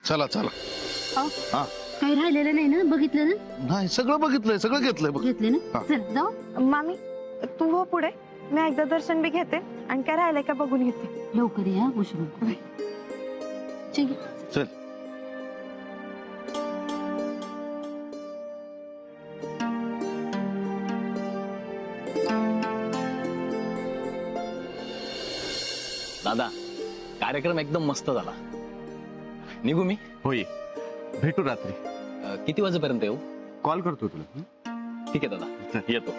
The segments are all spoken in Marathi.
चला चला. अहो, हा काही राहिलेलं नाही ना, बघितलं ना? नाही सगळं बघितलंय, सगळं घेतलंय बघ. घेतले ना? हा. चल जाऊ. मामी तू हो पुढे, मी एकदा दर्शन बी घेते आणि काय राहिलंय का बघून घेते. लवकर या, उशीर नको. चल. चल. दादा, कार्यक्रम एकदम मस्त झाला. निघू मी? होय, भेटू रात्री. किती वाजेपर्यंत येऊ? कॉल करतो तुला. ठीक आहे दादा, येतो.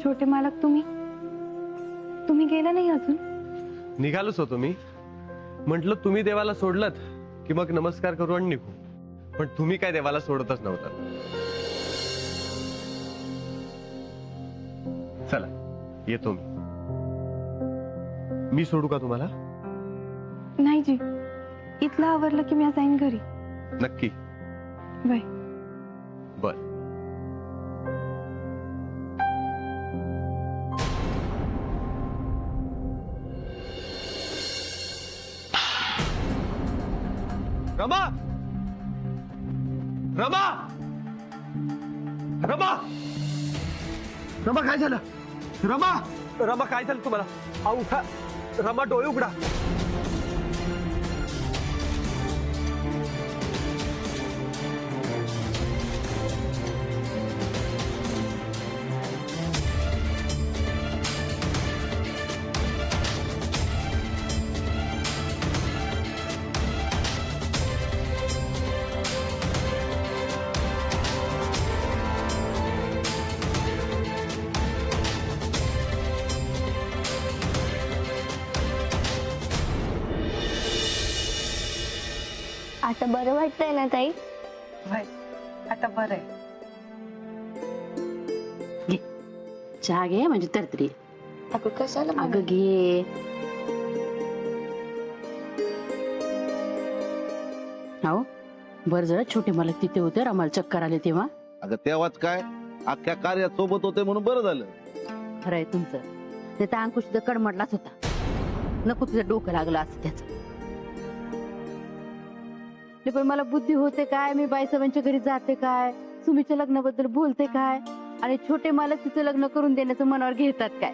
छोटे मालक तुम्ही गेला नाही अजून? निघालोच होतो मी. म्हंटल तुम्ही देवाला सोडलत की मग नमस्कार करू आणि निघू, पण तुम्ही काय देवाला सोडतच नव्हता. चला येतो मी. मी सोडू का तुम्हाला? नाही जी, इथलं आवरलं की मी जाईन घरी. नक्की? बाय. बर. रमा, रमा, रमा, रमा काय झालं? रमा, रमा काय झालं तुम्हाला? अहो उठा. रमा डोळे उघडा. आता बरं वाटतंय ना ताई? आता बरं आहे. घे चहा घे, म्हणजे तरतरी. अगं कशाला अगं घे. हो बर, जरा छोटे मालक तिथे होते, आम्हाला चक्कर आले तेव्हा. अगं तेव्हाच काय, अख्ख्या कार्यात सोबत होते म्हणून बरं झालं. खरंय तुमचं. ते तर अंकुश तिथं कडमडलाच होता. नको तुझं डोकं लागलं असं त्याचं. पण मला बुद्धी होते काय, मी बाईसाहेबांच्या घरी जाते काय, सुमीच्या लग्नाबद्दल बोलते काय, आणि छोटे मालक तिचं लग्न करून देण्याचं मनावर घेतात काय.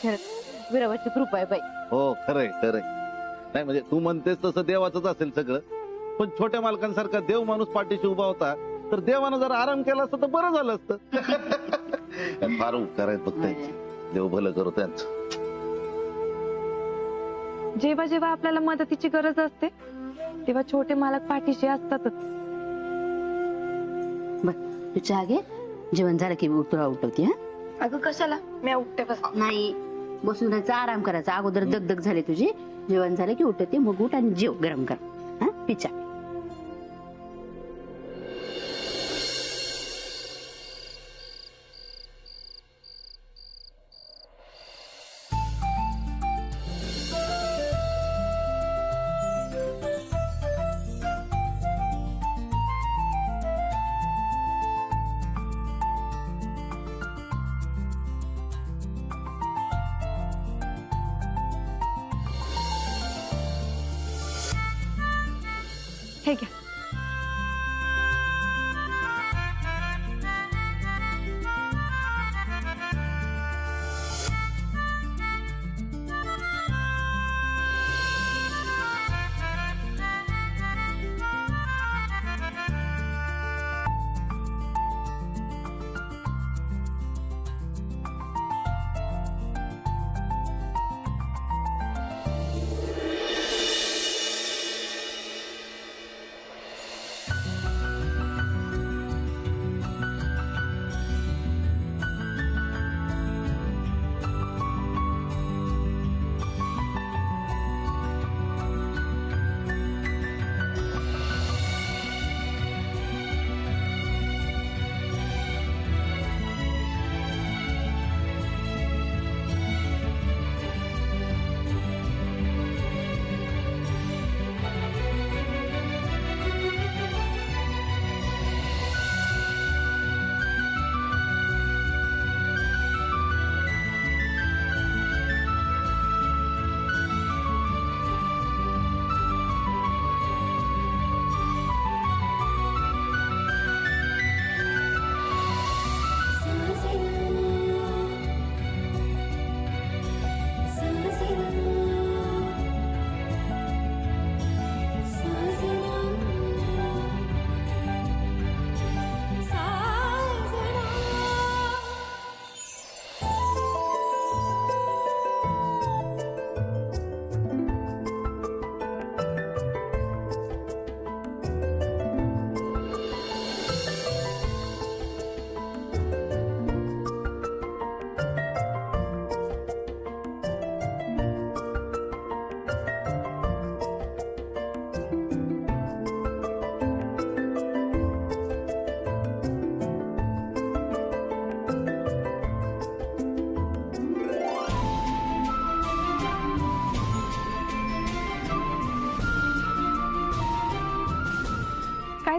खरंच विरावाची कृपा आहे बाई. हो खरंय खरंय. नाही म्हणजे तू म्हणतेस तसं देवाचंच असेल सगळं, पण छोट्या मालकांसारखा देव माणूस पाठीशी उभा होता तर देवानं जर आराम केला असतं तर बरं झालं असतं. फार उपकार आहेत बघ त्यांचे. देव भलं करू त्यांचं. जेव्हा जेव्हा आपल्याला मदतीची गरज असते तेव्हा छोटे मालक पाठीशी असतातच. बर तू चहा घे, जेवण झालं की तुला उठवते. हा अगं कशाला? मी उठते बस. नाही, बसून राहायचं, आराम करायचा. अगोदर दगदग झाली तुझी. जेवण झालं की उठते, मग उठ आणि जेव गरम कर. हा पिचा. हे घ्या.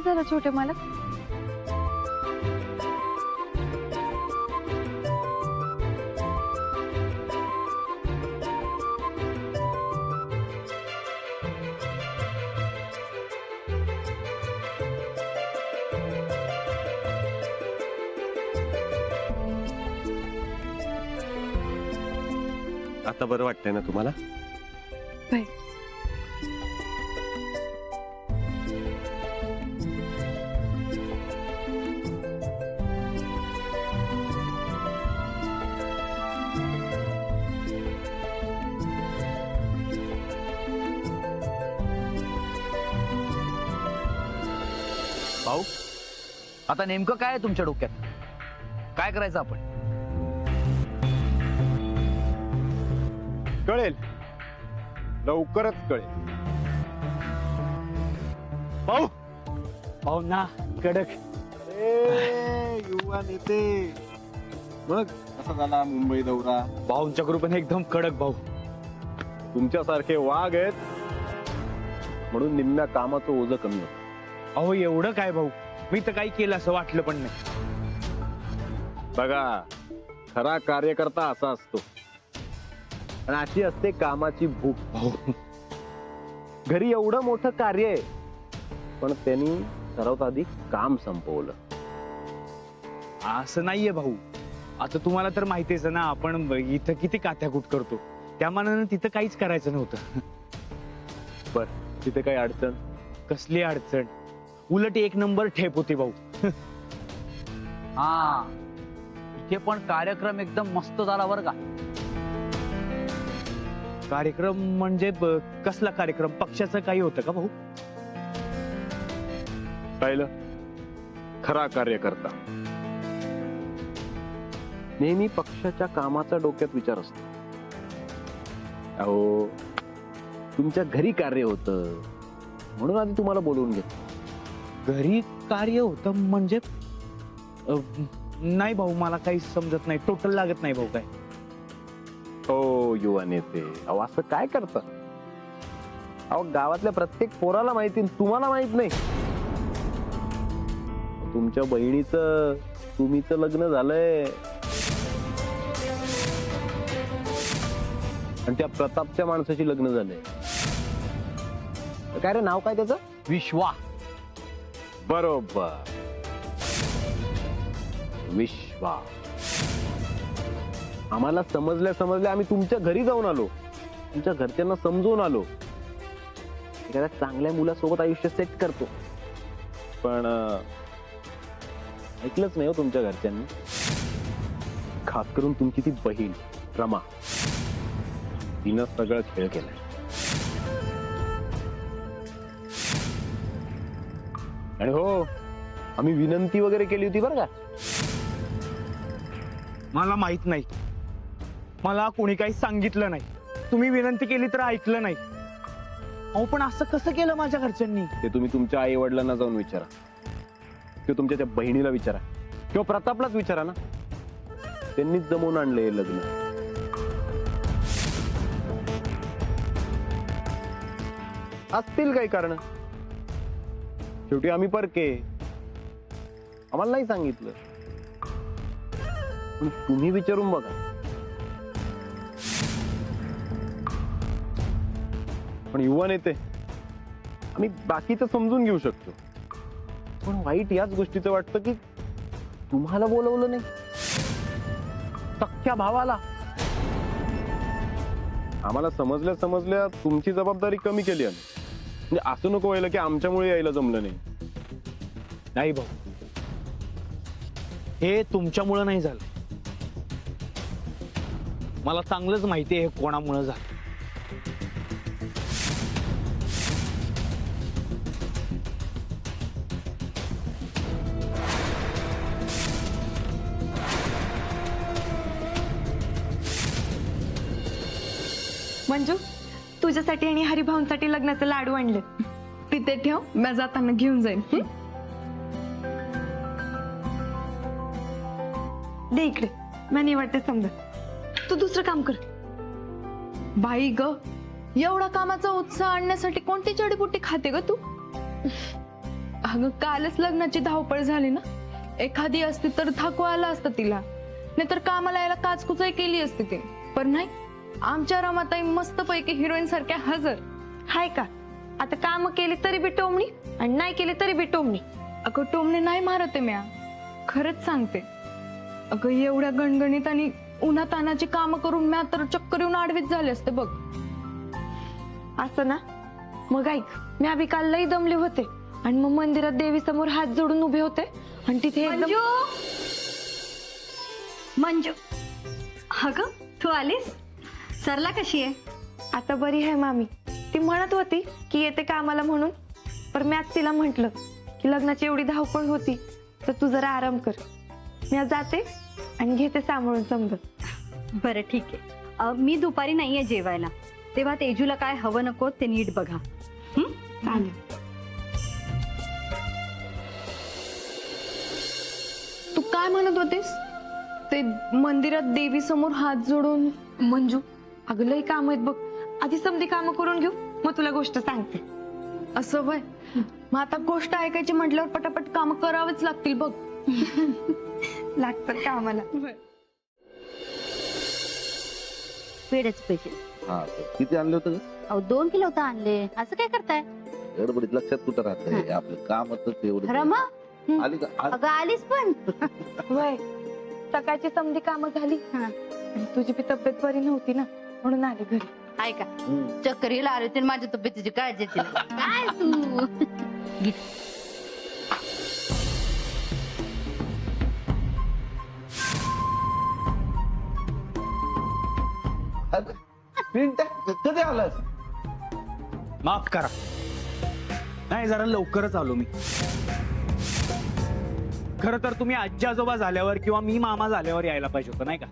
झालं छोटे मालक? आता बरं वाटतंय ना तुम्हाला? बाई. भाऊ, आता नेमकं काय आहे तुमच्या डोक्यात? काय करायचं आपण? कळेल, लवकरच कळेल. भाऊ, भाऊ ना कडक. युवा नेते, मग कसा झाला मुंबई दौरा? भाऊंच्या ग्रुपने एकदम कडक भाऊ. तुमच्यासारखे वाघ आहेत म्हणून निम्म्या कामाचं ओझं कमी होतं. अहो एवढं काय भाऊ, मी तर काही केलं असं वाटलं पण नाही. बघा, खरा कार्यकर्ता असा असतो आणि अशी असते कामाची भूक. भाऊ, घरी एवढं मोठं कार्य आहे पण त्यांनी सर्वात आधी काम संपवलं. असं नाहीये भाऊ. आता तुम्हाला तर माहितीच आहे ना, आपण इथं किती कात्याकूट करतो. त्या मानानं तिथं काहीच करायचं नव्हतं. बर, तिथे काही अडचण? कसली अडचण, उलट एक नंबर ठेप होती भाऊ. हा, इथे पण कार्यक्रम एकदम मस्त झाला बरं का. कार्यक्रम म्हणजे कसला कार्यक्रम? पक्षाचं काही होतं का भाऊ? पाहिलं, खरा कार्यकर्ता नेहमी पक्षाच्या कामाचा डोक्यात विचार असतो. अहो, तुमच्या घरी कार्य होतं म्हणून आधी तुम्हाला बोलवून घेतलं. घरी कार्य होतं म्हणजे? नाही भाऊ, मला काही समजत नाही, टोटल लागत नाही भाऊ. काय हो युवा नेते, अहो असं काय करता? अहो गावातल्या प्रत्येक पोराला माहिती, तुम्हाला माहित नाही. तुमच्या बहिणीचं तुम्हीचं लग्न झालंय आणि त्या प्रतापच्या माणसाची लग्न झालंय. काय रे नाव काय त्याचं? विश्वा. बरोबर, विश्वा. आम्हाला समजल्या आम्ही तुमच्या घरी जाऊन आलो, तुमच्या घरच्यांना समजून आलो. एखाद्या चांगल्या मुलासोबत आयुष्य सेट करतो, पण ऐकलंच नाही हो तुमच्या घरच्यांनी. खास करून तुमची ती बहीण रमा, तिनं सगळं खेळ केलाय. आणि हो, आम्ही विनंती वगैरे केली होती बरं का. मला माहित नाही, मला कोणी काही सांगितलं नाही. तुम्ही विनंती केली तर ऐकलं नाही. अहो पण असं कसं केलं माझ्या घरच्यांनी? ते तुम्ही तुमच्या आई वडिलांना जाऊन विचारा, किंवा तुमच्या त्या बहिणीला विचारा, किंवा प्रतापलाच विचारा ना. त्यांनीच जमवून आणले लग्न. असतील काही कारण. शेवटी आम्ही परके, आम्हाला नाही सांगितलं. पण तुम्ही विचारून बघा. पण युवा नेते, आम्ही बाकीचं समजून घेऊ शकतो, पण वाईट याच गोष्टीचं वाटतं की तुम्हाला बोलवलं नाही, सख्या भावाला. आम्हाला समजल्या तुमची जबाबदारी कमी केली आम्ही. म्हणजे असं नको व्हायला की आमच्यामुळे यायला जमलं नाही. नाही भाऊ, हे तुमच्यामुळं नाही झालं. मला चांगलंच माहिती आहे हे कोणामुळं झालं. मंजू, तुझ्यासाठी आणि हरिभाऊंसाठी लग्नाचे लाडू आणले. तिथे ठेव, मी जाताना घेऊन जाईन. दे इकडे, मी निवडते समजा. तू दुसरं काम कर. बाई ग, एवढा कामाचा उत्साह आणण्यासाठी कोणती जडीबुटी खाते ग तू? अगं कालच लग्नाची धावपळ झाली ना, एखादी असती तर थकवा आला असतं तिला, नाहीतर कामाला यायला काचकुचाई केली असती ती. पण नाही, आमच्या रमाताई मस्त पैकी हिरोईन सारख्या हजर. हाय का? आता काम केली तरी बी टोमणी आणि नाही केली तरी बी टोमणी. अगं टोमणे नाही मारते म्या, खरंच सांगते. अगं एवढ्या गणगणित आणि उन्हातानाची कामं करून म्या तर चक्कर येऊन आडवीत झाले असते बघ. असं ना, मग ऐक, मी आधी काल लई दमले होते आणि मग मंदिरात देवी समोर हात जोडून उभे होते आणि तिथे एकदम मंजू, अगं तू आलीस? सरला कशी आहे? आता बरी आहे मामी. ती म्हणत होती की येते कामाला म्हणून, पण मॅच तिला म्हंटल की लग्नाची एवढी धावपळ होती तर तू जरा आराम कर. मी जाते आणि घेते सांभाळून समजा. बरं ठीक आहे. मी दुपारी नाहीये जेवायला, तेव्हा तेजूला काय हवं नको ते नीट बघा. चालेल. तू काय म्हणत होतीस? ते मंदिरात देवी समोर हात जोडून? मंजू, अगं लई काम आहेत बघ, आधी समधी काम करून घेऊ मग तुला गोष्ट सांगते. असं वय, मग आता गोष्ट ऐकायची म्हटल्यावर पटापट काम करावेच लागतील बघ. लागतं कामाला. पेढ्याचे पैसे हा किती आणले होतं ग? अहो 2 किलो होता आणले. असं काय करताय? गडबडीत लक्षात कुठं राहतंय आपलं कामच एवढं. रमा, आली का आज? अगं आलीस पण. वय, सकाळची समधी कामं झाली आणि तुझी बी तब्येत बरी नव्हती ना, म्हणून आले घरी. ऐका, चक्कर येईल आले तर माझ्या तब्येतीची काळजी घेतली. काय तू? पिंट्या, कधी आलास? माफ करा, नाही जरा लवकरच आलो मी. खर तर तुम्ही आजी आजोबा झाल्यावर किंवा मी मामा झाल्यावर यायला पाहिजे होतं, नाही का?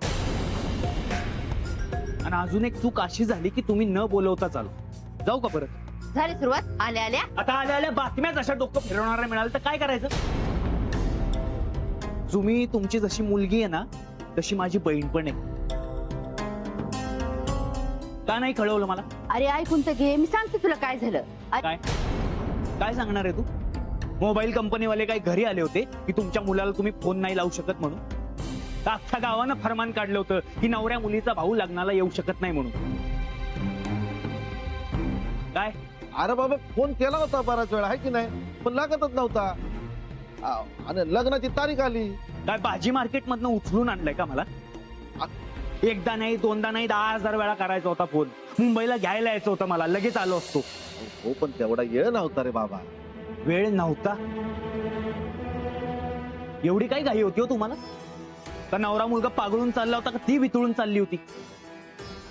आणि अजून एक चूक अशी झाली की तुम्ही न बोलवताच आलो. जाऊ का परत? झाली सुरुवात? आल्या आल्या आता आल्या आल्या बातम्याच अशा डोकं फिरवणाऱ्या मिळाल तर काय करायचं? तुम्ही तुमची जशी मुलगी आहे ना तशी माझी बहीण पण आहे. का नाही कळवलं मला? अरे ऐकून तर घे, मी सांगते तुला काय झालं. काय काय सांगणार आहे तू? मोबाईल कंपनीवाले काही घरी आले होते की तुमच्या मुलाला तुम्ही फोन नाही लावू शकत म्हणून? तर अख्ख्या गावानं फरमान काढलं होतं की नवऱ्या मुलीचा भाऊ लग्नाला येऊ शकत नाही म्हणून. काय? अरे बाबा फोन केला होता बराच वेळा, आहे की नाही, पण लागतच नव्हता. आणि लग्नाची तारीख आली. काय भाजी मार्केट मधनं उचलून आणलंय का मला? एकदा नाही, दोनदा नाही, 10,000 वेळा करायचा होता फोन. मुंबईला घ्यायला यायचं होतं मला, लगेच आलो असतो. हो पण तेवढा वेळ नव्हता रे बाबा. वेळ नव्हता? एवढी काही घाई होती हो तुम्हाला? का नवरा मुलगा पागळून चालला होता, का ती वितळून चालली होती?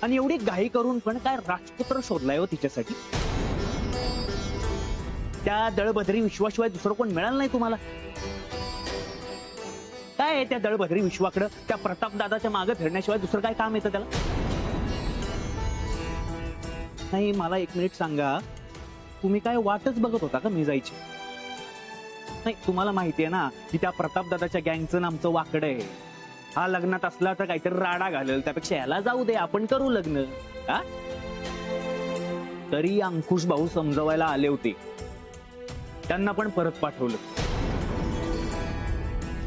आणि एवढी घाई करून पण काय राजपुत्र शोधलाय हो तिच्यासाठी? त्या दळबद्री विश्वाशिवाय दुसरं कोण मिळालं नाही तुम्हाला? काय आहे त्या दळबद्री विश्वाकडं? त्या प्रताप दादाच्या मागे फिरण्याशिवाय दुसरं काय काम येतं त्याला? नाही, मला 1 मिनिट सांगा, तुम्ही काय वाटच बघत होता का मी जायची? नाही, तुम्हाला माहितीये ना की त्या प्रताप दादाच्या गँगचं नामचं वाकड आहे. हा लग्नात असला तर काहीतरी राडा घालेल, त्यापेक्षा याला जाऊ दे, आपण करू लग्न. हा? तरी अंकुश भाऊ समजवायला आले होते, त्यांना पण परत पाठवलं.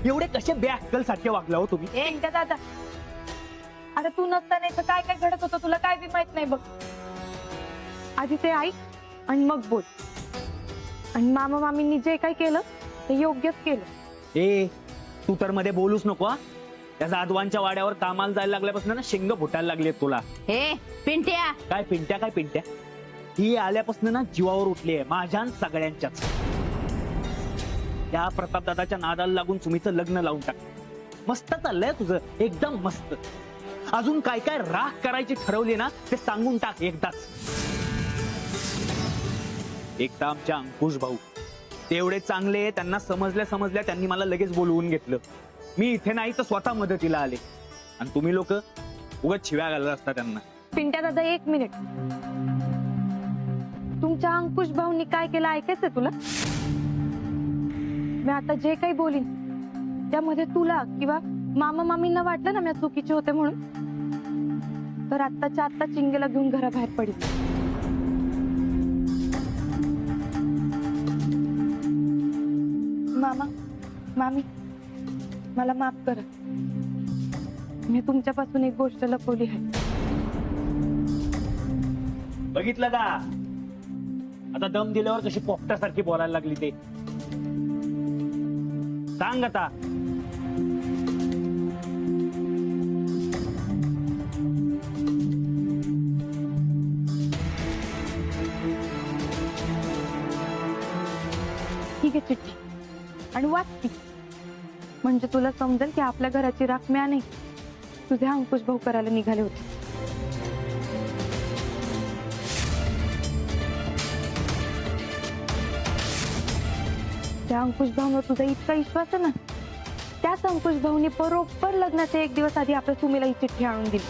एवढे कसे बेअक्कल सारखे वागला हो तुम्ही? एकदा दादा, अरे तू नसताना इथं काय काय घडत होतं तुला काय बी माहित नाही बघ. आधी ते ऐक आणि मग बोल. आणि मामा मामींनी जे काय केलं ते योग्यच केलं. ए, तू तर मध्ये बोलूच नको हा. त्या जाधवांच्या वाड्यावर कामाला जायला लागल्यापासून ना शेंग फुटायला लागले तुला. हे पिंट्या, काय पिंट्या, काय पिंट्या? ही आल्यापासून ना जीवावर उठली आहे माझ्या आणि सगळ्यांच्याच. त्या प्रताप दादाच्या नादाला लागून सुमीचं लग्न लावून टाक. मस्त चाललंय तुझं, एकदम मस्त. अजून काय काय राख करायची ठरवली ना ते सांगून टाक एकदाच. एकदा आमच्या अंकुश भाऊ तेवढे चांगले, त्यांना समजल्या त्यांनी मला लगेच बोलवून घेतलं. मी इथे नाही तर स्वतः मदतीला आले. आणि तुम्ही लोक उगाच शिव्या घालत असता त्यांना. पिंट्या दादा 1 मिनिट, तुमच्या अंकुश भाऊंनी काय केलं ऐकायचंय तुला? मी आता जे काही बोलीन त्यामध्ये तुला किंवा मामा मामींना वाटलं ना मी चुकीचे होते म्हणून, तर आत्ताच्या आत्ता चिंगेला घेऊन घराबाहेर पडेल. मामा मामी मला माफ करा. मी तुमच्यापासून एक गोष्ट लपवली आहे. बघितलं का आता दम दिल्यावर कशी पोपटासारखी बोलायला लागली ते. सांग आता. ठीक आहे चिठ्ठी आणि वाच ती. म्हणजे तुला समजेल की आपल्या घराची राख म्या नाही तुझे अंकुश भाऊ करायला निघाले होते. त्या अंकुश भाऊवर तुझा इतका विश्वास आहे ना, त्याच अंकुश भाऊनी बरोबर लग्नाच्या एक दिवस आधी आपल्या सुमीला ही चिठ्ठी आणून दिली.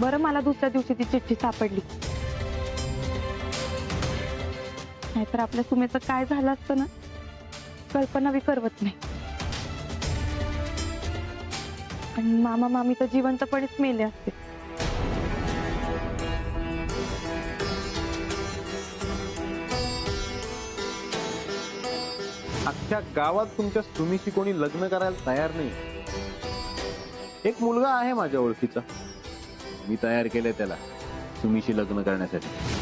बरं मला दुसऱ्या दिवशी ती चिठ्ठी सापडली, नाहीतर आपल्या सुमेचं काय झालं असतं ना कल्पना बी करवत नाही. आणि मामा मामी तर जिवंतपणेच मेले असते. अख्ख्या गावात तुमच्या सुमीशी कोणी लग्न करायला तयार नाही. एक मुलगा आहे माझ्या ओळखीचा, मी तयार केलंय त्याला सुमीशी लग्न करण्यासाठी.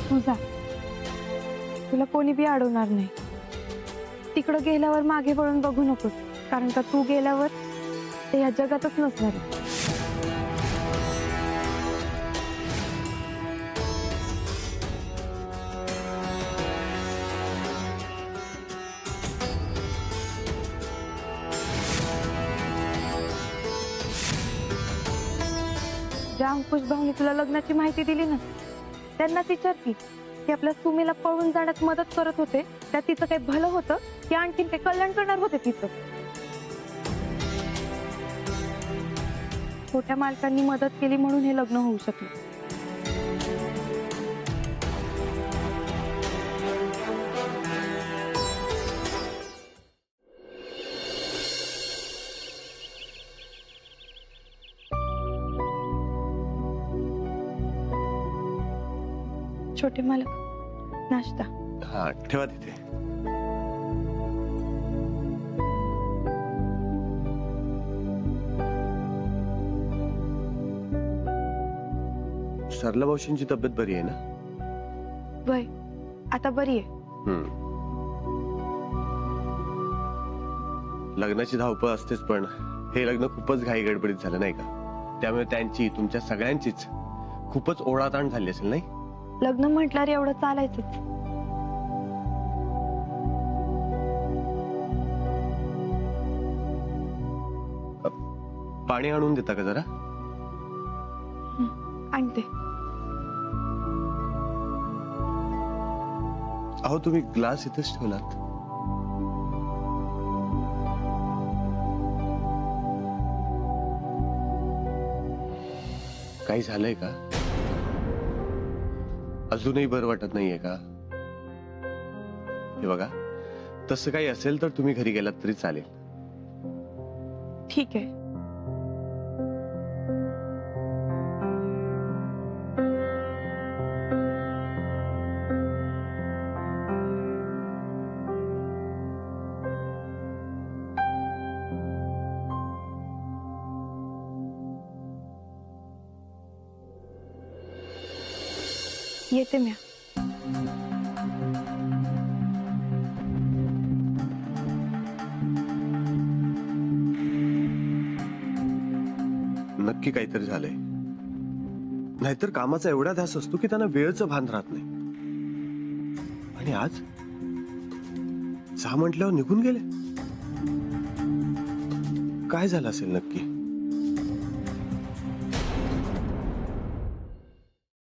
तुझा तुला कोणी बी अडवणार नाही. तिकडं गेल्यावर मागे वळून बघू नकोस, कारण का तू गेल्यावर ते या जगातच नसणार आहे. ज्या अंकुश भाऊनी तुला लग्नाची माहिती दिली ना, त्यांनाच विचारती की आपल्या सुमीला पळून जाण्यात मदत करत होते, त्यात तिचं काही भलं होतं की आणखीन काही कल्याण करणार होते तिचं. छोट्या मालकांनी मदत केली म्हणून हे लग्न होऊ शकलं. छोटे मालक नाश्ता. हा ठेवा तिथे. सरला मावशींची तब्येत बरी आहे ना? वय आता बरी आहे. लग्नाची धावपळ असतेच, पण हे लग्न खूपच घाई गडबडीत झालं नाही का? त्यामुळे त्यांची तुमच्या सगळ्यांचीच खूपच ओढाताण झाली असेल नाही? लग्न म्हटल्यावर एवढं चालायचंच. पाणी आणून देता का जरा? आणते. अहो तुम्ही ग्लास इथेच ठेवलात. काही झालंय का? अजूनही बरं वाटत नाहीये का? हे बघा, तसं काही असेल तर तुम्ही घरी गेलात तरी चालेल. ठीक आहे. येते म्या. नक्की काहीतरी झालंय, नाहीतर कामाचा एवढा ध्यास असतो की त्यांना वेळेचं भान राहत नाही. आणि आज जा म्हटल्यावर निघून गेले. काय झालं असेल नक्की?